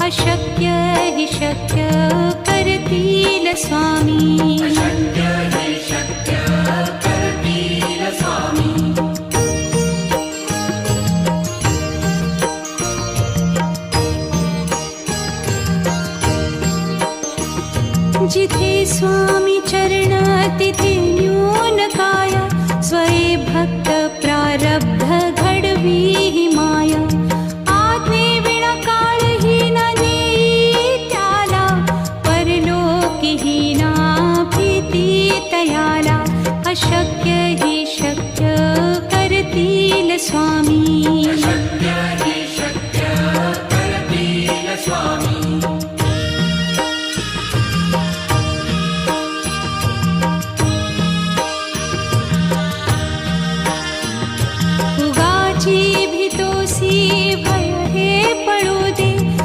अशक्य हि शक्य करतील स्वामी. अशक्य हि शक्य करतील स्वामी. जिथे स्वामी चरण तिथे न्यून काया. स्वये भक्त प्रारब्ध घडवी हि माया. आज्ञे विना काळहीन नेई त्याला. परलोकीहीना भीती तयाला. अशक्य हि शक्य करतील स्वामी. अशक्य हि शक्य करतील स्वामी.